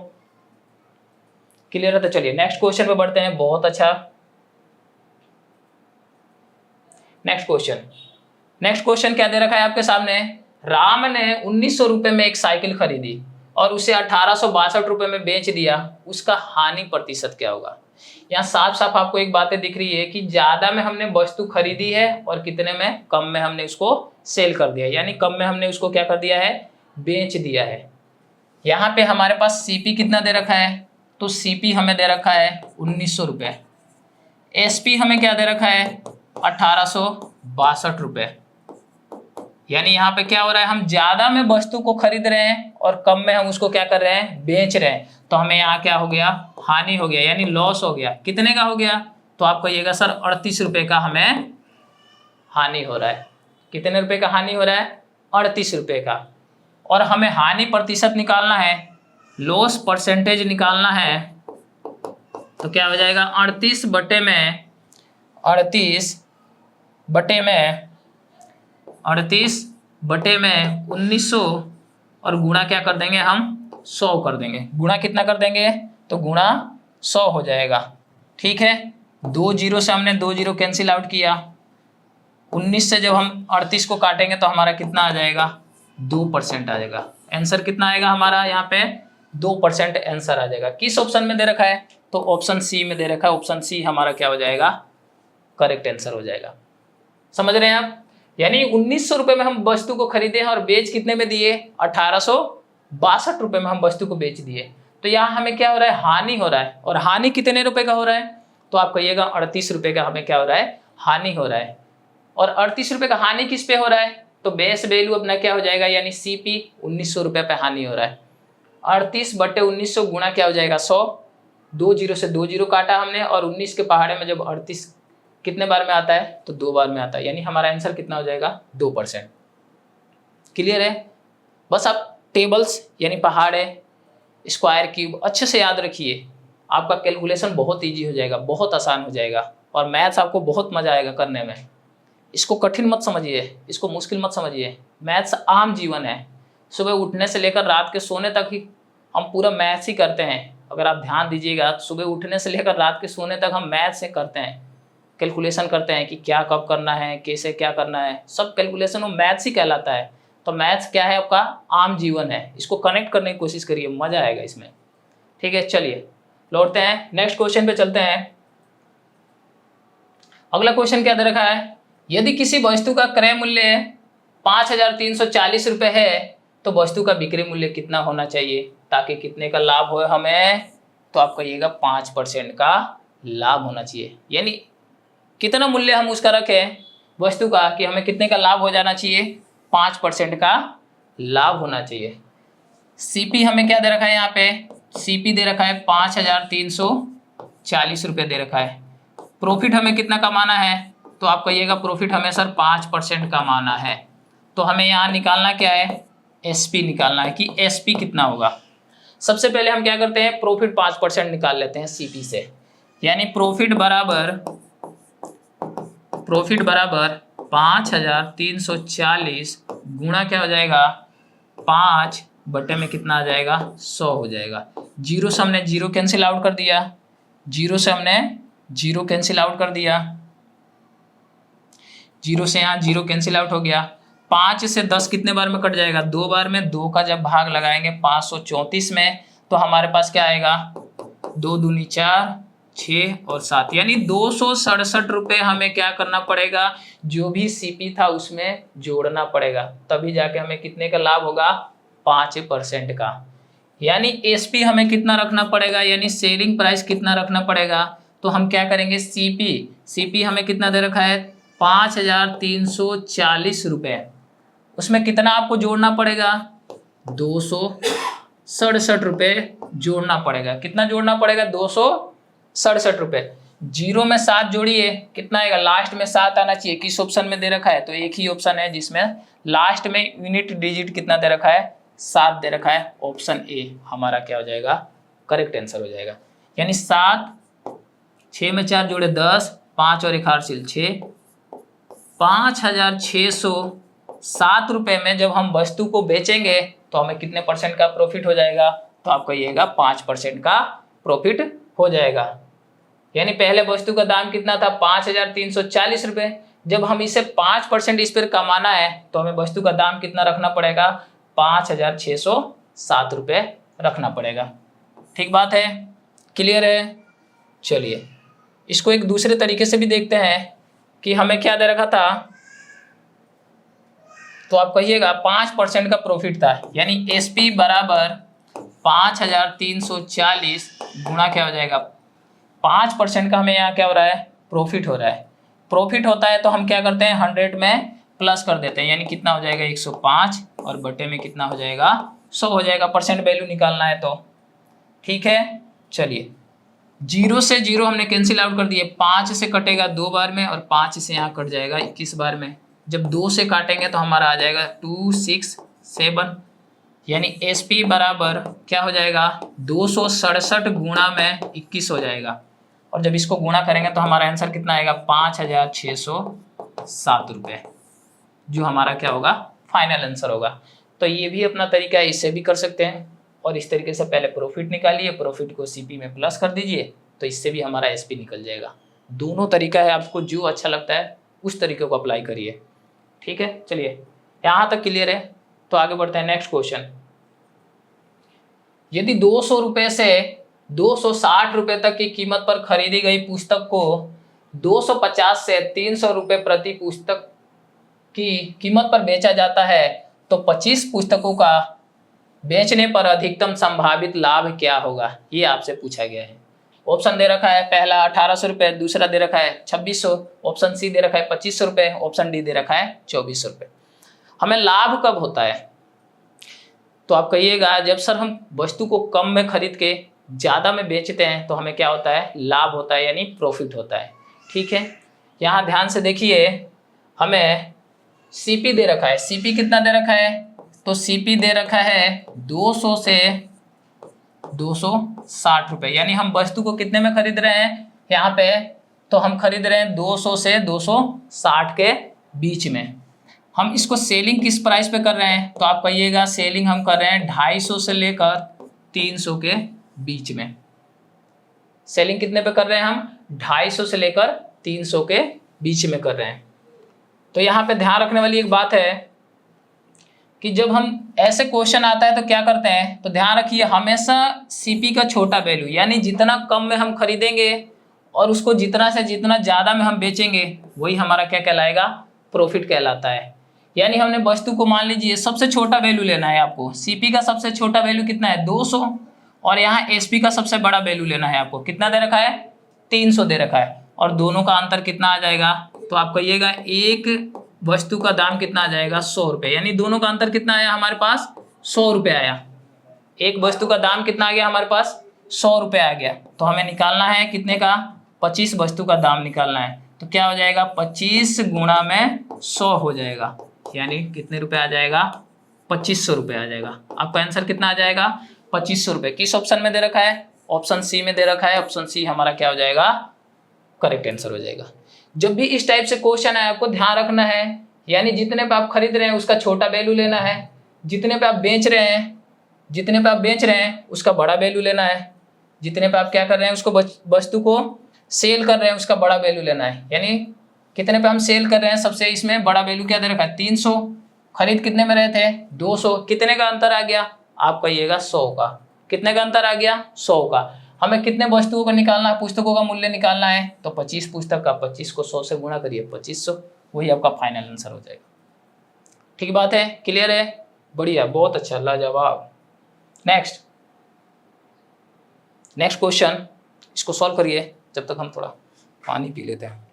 क्लियर है। तो चलिए नेक्स्ट क्वेश्चन पे बढ़ते हैं। बहुत अच्छा, नेक्स्ट क्वेश्चन क्या दे रखा है आपके सामने। राम ने 1900 रुपये में एक साइकिल खरीदी और उसे 1862 रुपये में बेच दिया, उसका हानि प्रतिशत क्या होगा। यहाँ साफ साफ आपको एक बातें दिख रही है कि ज्यादा में हमने वस्तु खरीदी है और कितने में, कम में हमने उसको सेल कर दिया, यानी कम में हमने उसको क्या कर दिया है, बेच दिया है। यहाँ पे हमारे पास सीपी कितना दे रखा है, तो सीपी हमें दे रखा है 1900 रुपये। एसपी हमें क्या दे रखा है, 1862 रुपये। यानी यहाँ पे क्या हो रहा है, हम ज्यादा में वस्तु को खरीद रहे हैं और कम में हम उसको क्या कर रहे हैं, बेच रहे हैं। तो हमें यहाँ क्या हो गया, हानि हो गया, यानी लॉस हो गया। कितने का हो गया, तो आप कहिएगा सर 38 रुपये का हमें हानि हो रहा है। कितने रुपए का हानि हो रहा है, 38 रुपये का। और हमें हानि प्रतिशत निकालना है, लॉस परसेंटेज निकालना है, तो क्या हो जाएगा 38 बटे में 1900 और गुणा क्या कर देंगे हम, 100 कर देंगे। गुणा कितना कर देंगे, तो गुणा 100 हो जाएगा। ठीक है, 2 जीरो से हमने 2 जीरो कैंसिल आउट किया। 19 से जब हम 38 को काटेंगे तो हमारा कितना आ जाएगा, 2% आ जाएगा। आंसर कितना आएगा हमारा, यहाँ पे 2% आंसर आ जाएगा। किस ऑप्शन में दे रखा है, तो ऑप्शन सी में दे रखा है। ऑप्शन सी हमारा क्या हो जाएगा, करेक्ट आंसर हो जाएगा। समझ रहे हैं आप? यानी 1900 रुपये में हम वस्तु को खरीदे हैं और बेच कितने में दिए? 1862 रुपये में हम वस्तु को बेच दिए। तो यहाँ हमें क्या हो रहा है? हानि हो रहा है। और हानि कितने रुपए का हो रहा है? तो आप कहिएगा 38 रुपये का हमें क्या हो रहा है? हानि हो रहा है। और 38 रुपये का हानि किस पे हो रहा है? तो बेस वैल्यू अपना क्या हो जाएगा? यानी CP 1900 रुपये पे हानि हो रहा है। 38/1900 गुणा क्या हो जाएगा? 100। 2 जीरो से 2 जीरो काटा हमने, और 19 के पहाड़े में जब 38 कितने बार में आता है? तो 2 बार में आता है। यानी हमारा आंसर कितना हो जाएगा? 2%। क्लियर है? बस आप टेबल्स यानी पहाड़े, स्क्वायर, क्यूब अच्छे से याद रखिए, आपका कैलकुलेशन बहुत ईजी हो जाएगा, बहुत आसान हो जाएगा, और मैथ्स आपको बहुत मजा आएगा करने में। इसको कठिन मत समझिए, इसको मुश्किल मत समझिए। मैथ्स आम जीवन है। सुबह उठने से लेकर रात के सोने तक ही हम पूरा मैथ्स ही करते हैं। अगर आप ध्यान दीजिएगा, सुबह उठने से लेकर रात के सोने तक हम मैथ्स से करते हैं, कैलकुलेशन करते हैं कि क्या कब करना है, कैसे क्या करना है, सब कैलकुलेशन वो मैथ्स ही कहलाता है। तो मैथ्स क्या है? आपका आम जीवन है। इसको कनेक्ट करने की कोशिश करिए, मजा आएगा इसमें। ठीक है, चलिए लौटते हैं, नेक्स्ट क्वेश्चन पे चलते हैं। अगला क्वेश्चन क्या दे रखा है? यदि किसी वस्तु का क्रय मूल्य 5340 रुपये है तो वस्तु का बिक्री मूल्य कितना होना चाहिए ताकि कितने का लाभ हो हमें? तो आप कहिएगा 5% का लाभ होना चाहिए। यानी कितना मूल्य हम उसका रखें वस्तु का कि हमें कितने का लाभ हो जाना चाहिए? 5% का लाभ होना चाहिए। CP हमें क्या दे रखा है? यहाँ पे CP दे रखा है 5340 रुपये दे रखा है। प्रॉफिट हमें कितना कमाना है? तो आप कहिएगा प्रॉफिट हमें सर 5% कमाना है। तो हमें यहाँ निकालना क्या है? SP निकालना है कि SP कितना होगा। सबसे पहले हम क्या करते हैं? प्रॉफिट 5% निकाल लेते हैं CP से। यानी प्रॉफिट बराबर 5340 गुणा क्या हो जाएगा? 5 बटे में कितना आ जाएगा? 100 हो जाएगा। जीरो से हमने जीरो कैंसिल आउट कर दिया, जीरो से हमने जीरो कैंसिल आउट कर दिया, जीरो से यहाँ जीरो कैंसिल आउट हो गया। 5 से 10 कितने बार में कट जाएगा? 2 बार में। 2 का जब भाग लगाएंगे 534 में तो हमारे पास क्या आएगा? 2 दूनी 4, 6 और 7, यानी 267 रुपये हमें क्या करना पड़ेगा? जो भी CP था उसमें जोड़ना पड़ेगा, तभी जाके हमें कितने का लाभ होगा? 5% का। यानी SP हमें कितना रखना पड़ेगा? यानी सेलिंग प्राइस कितना रखना पड़ेगा? तो हम क्या करेंगे? CP हमें कितना दे रखा है? 5340 रुपये। उसमें कितना आपको जोड़ना पड़ेगा? 267 रुपये जोड़ना पड़ेगा। कितना जोड़ना पड़ेगा? 267 रुपये। जीरो में 7 जोड़िए, कितना आएगा? लास्ट में 7 आना चाहिए। किस ऑप्शन में दे रखा है? तो एक ही ऑप्शन है जिसमें लास्ट में यूनिट डिजिट कितना दे रखा है? 7 दे रखा है। ऑप्शन A हमारा क्या हो जाएगा? करेक्ट आंसर हो जाएगा। यानी 7, 6 में 4 जोड़े 10, 5 और 1 हासिल 6, 5607 रुपये में जब हम वस्तु को बेचेंगे तो हमें कितने % का प्रॉफिट हो जाएगा? तो आप कहिएगा 5% का प्रॉफिट हो जाएगा। यानी पहले वस्तु का दाम कितना था? 5340 रुपये। जब हम इसे 5% इस पर कमाना है तो हमें वस्तु का दाम कितना रखना पड़ेगा? 5607 रुपये रखना पड़ेगा। ठीक बात है? क्लियर है? चलिए इसको एक दूसरे तरीके से भी देखते हैं कि हमें क्या दे रखा था। तो आप कहिएगा 5% का प्रॉफिट था, यानी SP बराबर 5340 गुणा क्या हो जाएगा? 5% का हमें यहाँ क्या हो रहा है? प्रॉफिट हो रहा है। प्रॉफिट होता है तो हम क्या करते हैं? 100 में प्लस कर देते हैं, यानी कितना हो जाएगा? 105 और बटे में कितना हो जाएगा? 100 हो जाएगा। परसेंट वैल्यू निकालना है तो ठीक है। चलिए जीरो से जीरो हमने कैंसिल आउट कर दिए। 5 से कटेगा 2 बार में और 5 से यहाँ कट जाएगा 21 बार में। जब 2 से काटेंगे तो हमारा आ जाएगा 267, यानी SP बराबर क्या हो जाएगा? 267 गुणा में 21 हो जाएगा। और जब इसको गुणा करेंगे तो हमारा आंसर कितना आएगा? 5607 रुपये, जो हमारा क्या होगा? फाइनल आंसर होगा। तो ये भी अपना तरीका है, इससे भी कर सकते हैं। और इस तरीके से पहले प्रॉफिट निकालिए, प्रॉफिट को CP में प्लस कर दीजिए तो इससे भी हमारा SP निकल जाएगा। दोनों तरीका है, आपको जो अच्छा लगता है उस तरीके को अप्लाई करिए। ठीक है, चलिए यहाँ तक क्लियर है। तो आगे बढ़ते हैं नेक्स्ट क्वेश्चन। यदि 200 रुपये से 260 रुपये तक की कीमत पर खरीदी गई पुस्तक को 250 से 300 रुपये प्रति पुस्तक की कीमत पर बेचा जाता है तो 25 पुस्तकों का बेचने पर अधिकतम संभावित लाभ क्या होगा, ये आपसे पूछा गया है। ऑप्शन दे रखा है, पहला 1800 रुपये, दूसरा दे रखा है 2600, ऑप्शन सी दे रखा है 2500 रुपये, ऑप्शन डी दे रखा है 2400 रुपये। हमें लाभ कब होता है, तो आप कहिएगा जब सर हम वस्तु को कम में खरीद के ज़्यादा में बेचते हैं तो हमें क्या होता है, लाभ होता है, यानी प्रॉफिट होता है। ठीक है, यहाँ ध्यान से देखिए, हमें सीपी दे रखा है, सीपी कितना दे रखा है, तो सीपी दे रखा है 200 से 260 रुपये, यानी हम वस्तु को कितने में खरीद रहे हैं यहाँ पे, तो हम खरीद रहे हैं 200 से 260 के बीच में। हम इसको सेलिंग किस प्राइस पे कर रहे हैं, तो आप कहिएगा सेलिंग हम कर रहे हैं 250 से लेकर 300 के बीच में। सेलिंग कितने पे कर रहे हैं हम, 250 से लेकर 300 के बीच में कर रहे हैं। तो यहाँ पे ध्यान रखने वाली एक बात है कि जब हम ऐसे क्वेश्चन आता है तो क्या करते हैं, तो ध्यान रखिए हमेशा सीपी का छोटा वैल्यू, यानी जितना कम में हम खरीदेंगे और उसको जितना से जितना ज़्यादा में हम बेचेंगे वही हमारा क्या कहलाएगा, प्रॉफिट कहलाता है। यानी हमने वस्तु को मान लीजिए सबसे छोटा वैल्यू लेना है आपको, सीपी का सबसे छोटा वैल्यू कितना है 200, और यहाँ एसपी का सबसे बड़ा वैल्यू लेना है आपको, कितना दे रखा है 300 दे रखा है, और दोनों का अंतर कितना आ जाएगा, तो आप कहिएगा एक वस्तु का दाम कितना आ जाएगा 100 रुपये, यानी दोनों का अंतर कितना आया हमारे पास 100 रुपये आया। एक वस्तु का दाम कितना आ गया हमारे पास 100 रुपये आ गया, तो हमें निकालना है कितने का, 25 वस्तु का दाम निकालना है। तो क्या हो जाएगा 25 गुणा में 100 हो जाएगा, यानी कितने रुपए आ जाएगा 2500 रुपये आ जाएगा। आपका आंसर कितना आ जाएगा 2500 रुपये। किस ऑप्शन में दे रखा है, ऑप्शन सी में दे रखा है, ऑप्शन सी हमारा क्या हो जाएगा, करेक्ट आंसर हो जाएगा। जब भी इस टाइप से क्वेश्चन है आपको ध्यान रखना है, यानी जितने पे आप खरीद रहे हैं उसका छोटा वैल्यू लेना है, जितने पे आप बेच रहे हैं उसका बड़ा वैल्यू लेना है, जितने पे आप क्या कर रहे हैं उसको वस्तु को सेल कर रहे हैं उसका बड़ा वैल्यू लेना है। यानी कितने पे हम सेल कर रहे हैं, सबसे इसमें बड़ा वैल्यू क्या दे रखा है 300, खरीद कितने में रहे थे 200, कितने का अंतर आ गया, आप कहिएगा 100 का। कितने का अंतर आ गया 100 का। हमें कितने वस्तुओं को निकालना है, पुस्तकों का मूल्य निकालना है, तो 25 पुस्तक का 25 को 100 से गुणा करिए 2500, वही आपका फाइनल आंसर हो जाएगा। ठीक बात है, क्लियर है, बढ़िया, बहुत अच्छा, लाजवाब। नेक्स्ट क्वेश्चन, इसको सॉल्व करिए जब तक हम थोड़ा पानी पी लेते हैं।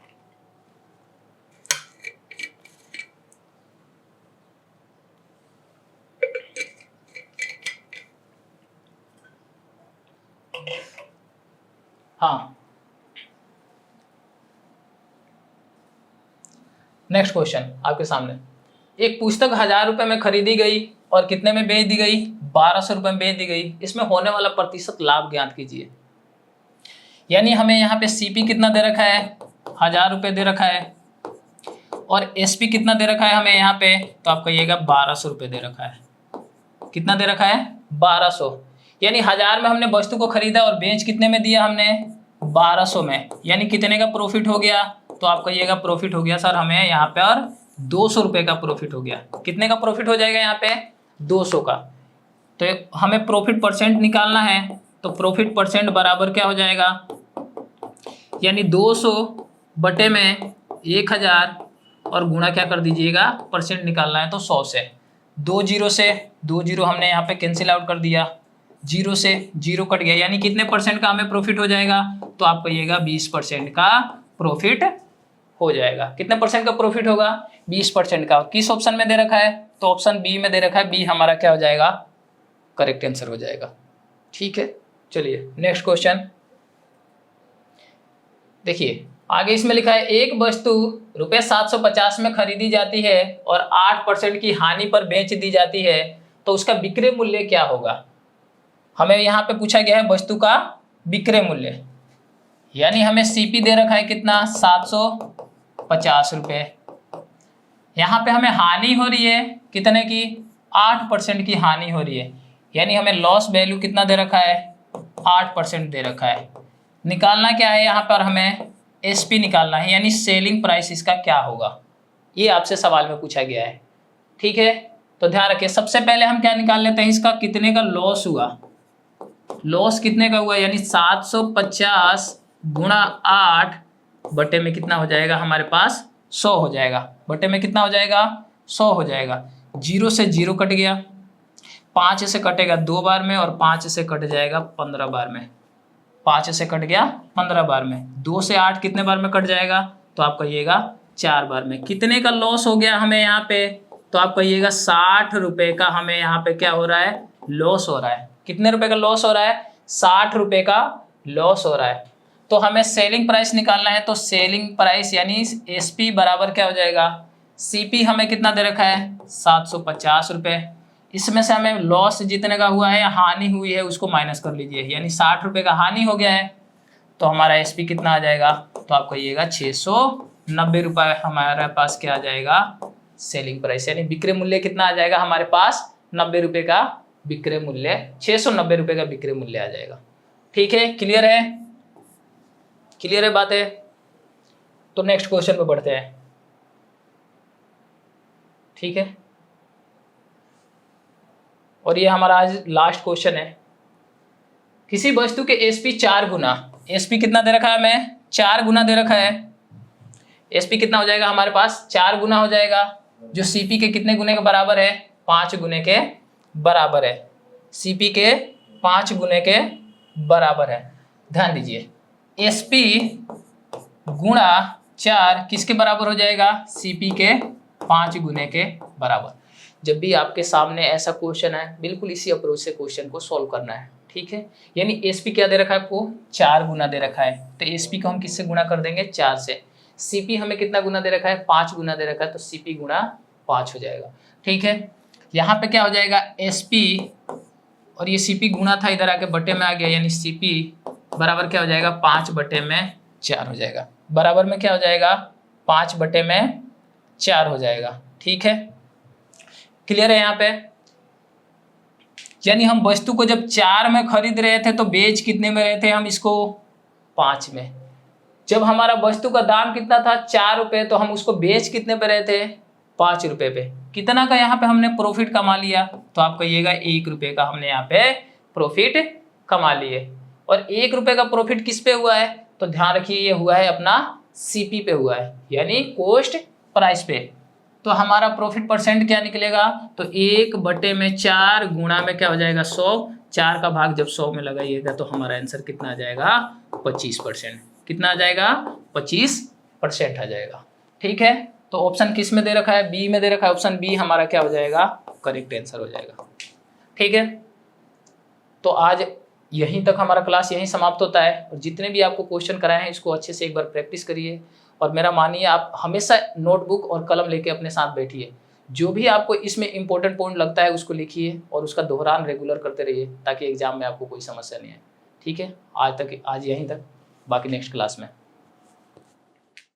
हाँ, नेक्स्ट क्वेश्चन आपके सामने, एक पुस्तक 1000 रुपये में खरीदी गई और कितने में बेच दी गई, 1200 रुपये में बेच दी गई। इसमें होने वाला प्रतिशत लाभ ज्ञात कीजिए। यानी हमें यहाँ पे सीपी कितना दे रखा है 1000 रुपये दे रखा है, और एसपी कितना दे रखा है हमें यहाँ पे, तो आप कहिएगा 1200 रुपये दे रखा है। कितना दे रखा है 1200, यानी 1000 में हमने वस्तु को खरीदा और बेच कितने में दिया हमने 1200 में, यानी कितने का प्रॉफिट हो गया, तो आप कहिएगा प्रॉफिट हो गया सर हमें यहाँ पे और 200 रुपये का प्रॉफिट हो गया। कितने का प्रॉफिट हो जाएगा यहाँ पे 200 का। तो हमें प्रॉफिट परसेंट निकालना है, तो प्रॉफिट परसेंट बराबर क्या हो जाएगा, यानी 200 बटे में 1000 और गुणा क्या कर दीजिएगा, परसेंट निकालना है तो 100 से, 2 जीरो हमने यहाँ पे कैंसिल आउट कर दिया, 0 से 0 कट गया, यानी कितने परसेंट का हमें प्रॉफिट हो जाएगा, तो आप कहिएगा 20% का प्रॉफिट हो जाएगा। कितने परसेंट का प्रॉफिट होगा 20% का। किस ऑप्शन में दे रखा है, तो ऑप्शन बी में दे रखा है, बी हमारा क्या हो जाएगा, करेक्ट आंसर हो जाएगा। ठीक है, चलिए नेक्स्ट क्वेश्चन देखिए, आगे इसमें लिखा है एक वस्तु रुपये 750 में खरीदी जाती है और 8% की हानि पर बेच दी जाती है, तो उसका विक्रय मूल्य क्या होगा। हमें यहाँ पे पूछा गया है वस्तु का विक्रय मूल्य, यानी हमें सीपी दे रखा है कितना 750 रुपये। यहाँ पे हमें हानि हो रही है कितने की, 8% की हानि हो रही है, यानी हमें लॉस वैल्यू कितना दे रखा है 8% दे रखा है। निकालना क्या है, यहाँ पर हमें एसपी निकालना है, यानी सेलिंग प्राइस इसका क्या होगा, ये आपसे सवाल में पूछा गया है। ठीक है, तो ध्यान रखिए, सबसे पहले हम क्या निकाल लेते हैं, इसका कितने का लॉस हुआ, लॉस कितने का हुआ, यानी 750 गुणा 8 बटे में कितना हो जाएगा हमारे पास 100 हो जाएगा, बटे में कितना हो जाएगा 100 हो जाएगा। 0 से 0 कट गया, 5 से कटेगा 2 बार में और 5 से कट जाएगा 15 बार में, 5 से कट गया 15 बार में। 2 से 8 कितने बार में कट जाएगा, तो आप कहिएगा 4 बार में। कितने का लॉस हो गया हमें यहाँ पे, तो आप कहिएगा 60 रुपये का हमें यहाँ पे क्या हो रहा है, लॉस हो रहा है। कितने रुपए का लॉस हो रहा है, 60 रुपये का लॉस हो रहा है। तो हमें सेलिंग प्राइस निकालना है, तो सेलिंग प्राइस यानी एसपी बराबर क्या हो जाएगा, सीपी हमें कितना दे रखा है 750 रुपये। इसमें से हमें लॉस जितने का हुआ है, हानि हुई है, उसको माइनस कर लीजिए, यानी 60 रुपये का हानि हो गया है, तो हमारा एसपी कितना आ जाएगा, तो आप कहिएगा 690 रुपये हमारे पास क्या आ जाएगा, सेलिंग प्राइस, यानी विक्रय मूल्य कितना आ जाएगा हमारे पास 90 रुपये का विक्रय मूल्य, 690 रुपये का विक्रय मूल्य आ जाएगा। ठीक है, क्लियर है, क्लियर है बात है। तो नेक्स्ट क्वेश्चन पे बढ़ते हैं। ठीक है, और ये हमारा आज लास्ट क्वेश्चन है। किसी वस्तु के एसपी 4 गुना, एसपी कितना दे रखा है हमें, 4 गुना दे रखा है। एसपी कितना हो जाएगा हमारे पास, 4 गुना हो जाएगा, जो सीपी के कितने गुने के बराबर है, 5 गुने के बराबर है। सीपी के 5 गुने के बराबर है। ध्यान दीजिए, एसपी गुणा 4 किसके बराबर हो जाएगा, सीपी के 5 गुने के बराबर। जब भी आपके सामने ऐसा क्वेश्चन है, बिल्कुल इसी अप्रोच से क्वेश्चन को सॉल्व करना है। ठीक है, यानी एसपी क्या दे रखा है आपको, 4 गुना दे रखा है, तो एसपी को हम किससे गुणा कर देंगे, 4 से। सीपी हमें कितना गुना दे रखा है, 5 गुना दे रखा है, तो सीपी गुणा 5 हो जाएगा। ठीक है, यहाँ पे क्या हो जाएगा, एसपी और ये सीपी गुणा था, इधर आके बटे में आ गया, यानी सीपी बराबर क्या हो जाएगा, 5 बटे में 4 हो जाएगा। बराबर में क्या हो जाएगा, 5 बटे में 4 हो जाएगा। ठीक है, क्लियर है यहाँ पे। यानी हम वस्तु को जब 4 में खरीद रहे थे तो बेच कितने में रहे थे हम इसको, 5 में। जब हमारा वस्तु का दाम कितना था, 4 रुपये, तो हम उसको बेच कितने पे रहे थे, 5 रुपये पे। कितना का यहाँ पे हमने प्रॉफिट कमा लिया, तो आप कहिएगा 1 रुपये का हमने यहाँ पे प्रॉफिट कमा लिए। और 1 रुपये का प्रॉफिट किस पे हुआ है, तो ध्यान रखिए ये हुआ है अपना सीपी पे हुआ है, यानी कॉस्ट प्राइस पे। तो हमारा प्रॉफिट परसेंट क्या निकलेगा, तो 1 बटे में 4 गुणा में क्या हो जाएगा 100, 4 का भाग जब 100 में लगाइएगा तो हमारा आंसर कितना आ जाएगा, 25%। कितना आ जाएगा, 25% आ जाएगा। ठीक है, तो ऑप्शन किस में दे रखा है, बी में दे रखा है, ऑप्शन बी हमारा क्या हो जाएगा, करेक्ट आंसर हो जाएगा। ठीक है, तो आज यहीं तक हमारा क्लास यहीं समाप्त होता है। और जितने भी आपको क्वेश्चन कराए हैं इसको अच्छे से एक बार प्रैक्टिस करिए, और मेरा मानिए आप हमेशा नोटबुक और कलम लेके अपने साथ बैठिए। जो भी आपको इसमें इंपॉर्टेंट पॉइंट लगता है उसको लिखिए और उसका दोहरान रेगुलर करते रहिए, ताकि एग्जाम में आपको कोई समस्या नहीं आए। ठीक है, आज यहीं तक, बाकी नेक्स्ट क्लास में।